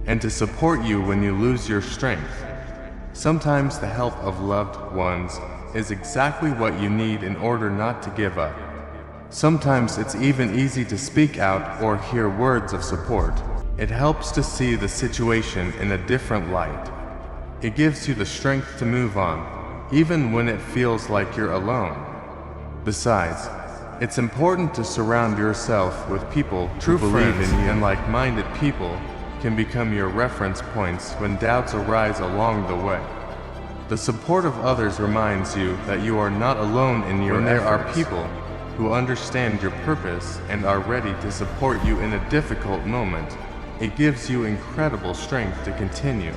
and to support you when you lose your strength. Sometimes the help of loved ones is exactly what you need in order not to give up. Sometimes it's even easy to speak out or hear words of support. It helps to see the situation in a different light. It gives you the strength to move on, even when it feels like you're alone. Besides, it's important to surround yourself with people who believe in you, and like-minded people can become your reference points when doubts arise along the way. The support of others reminds you that you are not alone in your efforts. When there are people who understand your purpose and are ready to support you in a difficult moment, it gives you incredible strength to continue.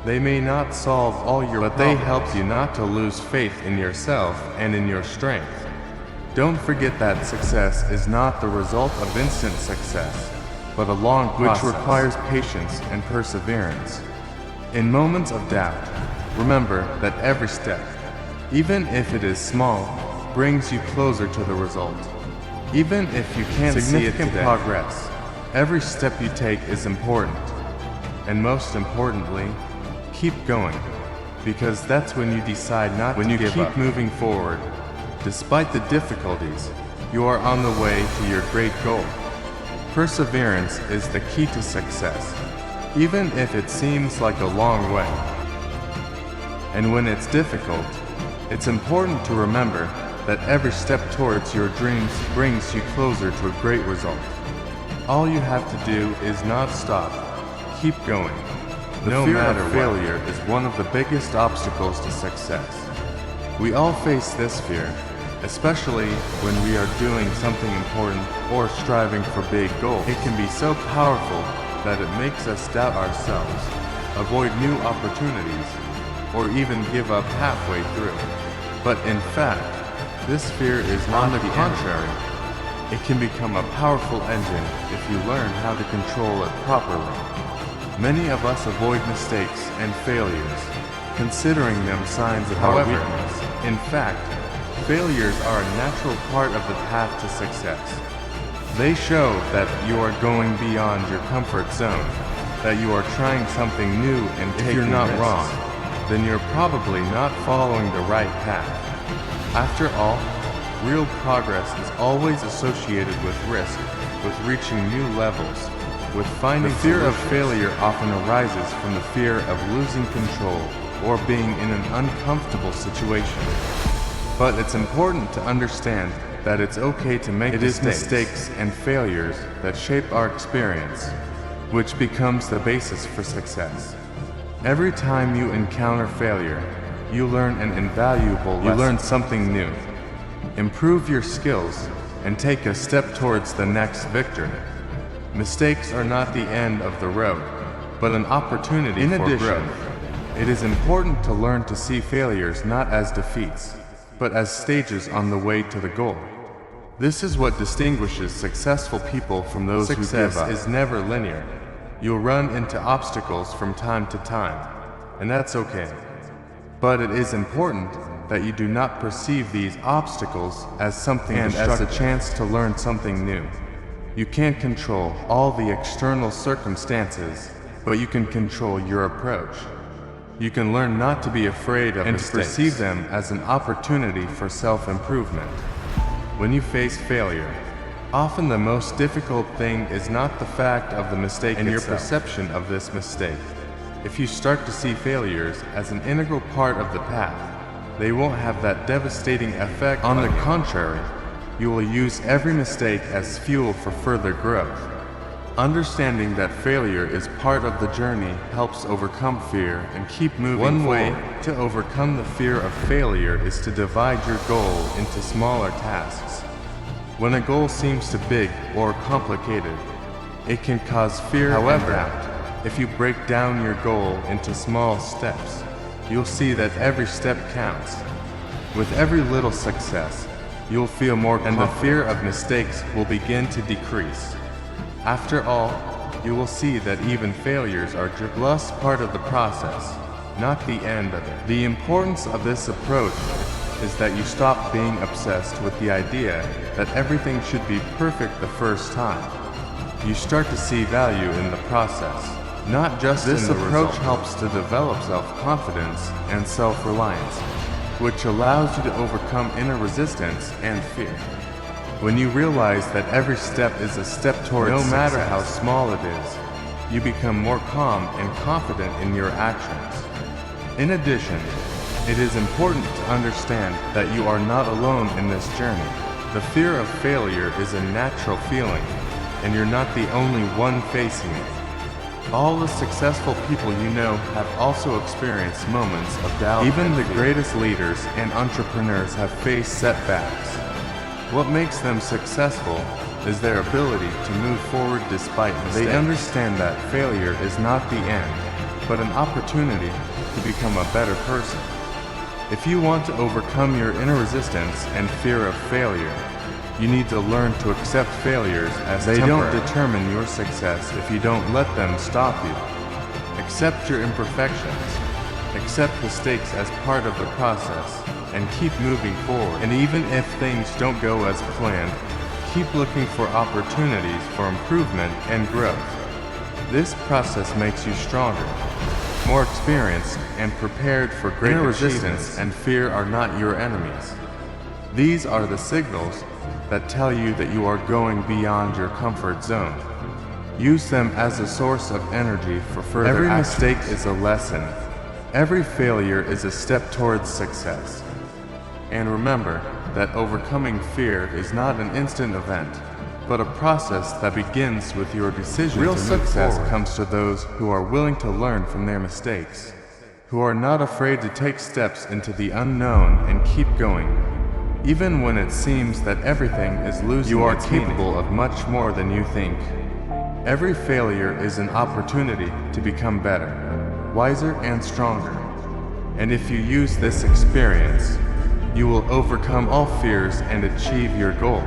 They may not solve all your problems, but they help you not to lose faith in yourself and in your strength. Don't forget that success is not the result of instant success, but a long process which requires patience and perseverance. In moments of doubt, remember that every step, even if it is small, brings you closer to the result. Even if you can't see it today, progress, every step you take is important. And most importantly, keep going, because that's when you decide not to give up. When you keep moving forward, despite the difficulties, you are on the way to your great goal. Perseverance is the key to success, even if it seems like a long way. And when it's difficult, it's important to remember that every step towards your dreams brings you closer to a great result. All you have to do is not stop. Keep going. The fear of failure is one of the biggest obstacles to success. We all face this fear, especially when we are doing something important or striving for big goals. It can be so powerful that it makes us doubt ourselves, avoid new opportunities, or even give up halfway through. But in fact, this fear is not the contrary. It can become a powerful engine if you learn how to control it properly. Many of us avoid mistakes and failures, considering them signs of our weakness. In fact, failures are a natural part of the path to success. They show that you are going beyond your comfort zone, that you are trying something new and taking risks. If you're not wrong, then you're probably not following the right path. After all, real progress is always associated with risk, with reaching new levels, with finding solutions. The fear of failure often arises from the fear of losing control or being in an uncomfortable situation. But it's important to understand that it's okay to make mistakes. It is mistakes and failures that shape our experience, which becomes the basis for success. Every time you encounter failure, you learn an invaluable lesson. You learn something new, improve your skills, and take a step towards the next victory. Mistakes are not the end of the road, but an opportunity for growth. It is important to learn to see failures not as defeats, but as stages on the way to the goal. This is what distinguishes successful people from those who give up. Success is never linear. You'll run into obstacles from time to time, and that's okay. But it is important that you do not perceive these obstacles as something destructive, and as a chance to learn something new. You can't control all the external circumstances, but you can control your approach. You can learn not to be afraid of mistakes, and to perceive them as an opportunity for self-improvement. When you face failure, often the most difficult thing is not the fact of the mistake and itself, your perception of this mistake. If you start to see failures as an integral part of the path, they won't have that devastating effect. On the contrary, you will use every mistake as fuel for further growth. Understanding that failure is part of the journey helps overcome fear and keep moving forward. One way to overcome the fear of failure is to divide your goal into smaller tasks. When a goal seems too big or complicated, it can cause fear. However, if you break down your goal into small steps, you'll see that every step counts. With every little success, you'll feel more confident, and the fear of mistakes will begin to decrease. After all, you will see that even failures are just part of the process, not the end of it. The importance of this approach is that you stop being obsessed with the idea that everything should be perfect the first time. You start to see value in the process, not just in the result. This approach helps to develop self-confidence and self-reliance, which allows you to overcome inner resistance and fear. When you realize that every step is a step towards success, no matter how small it is, you become more calm and confident in your actions. In addition, it is important to understand that you are not alone in this journey. The fear of failure is a natural feeling, and you're not the only one facing it. All the successful people you know have also experienced moments of doubt. Even the greatest leaders and entrepreneurs have faced setbacks. What makes them successful is their ability to move forward despite mistakes. They understand that failure is not the end, but an opportunity to become a better person. If you want to overcome your inner resistance and fear of failure, you need to learn to accept failures as they don't determine your success if you don't let them stop you. Accept your imperfections. Accept mistakes as part of the process and keep moving forward. And even if things don't go as planned, keep looking for opportunities for improvement and growth. This process makes you stronger, more experienced, and prepared for greater achievements. Resistance and fear are not your enemies. These are the signals that tell you that you are going beyond your comfort zone. Use them as a source of energy for further actions. Every mistake is a lesson. Every failure is a step towards success. And remember that overcoming fear is not an instant event, but a process that begins with your decision. Real success comes to those who are willing to learn from their mistakes, who are not afraid to take steps into the unknown and keep going. Even when it seems that everything is losing its meaning, you are capable of much more than you think. Every failure is an opportunity to become better, wiser, and stronger. And if you use this experience, you will overcome all fears and achieve your goal.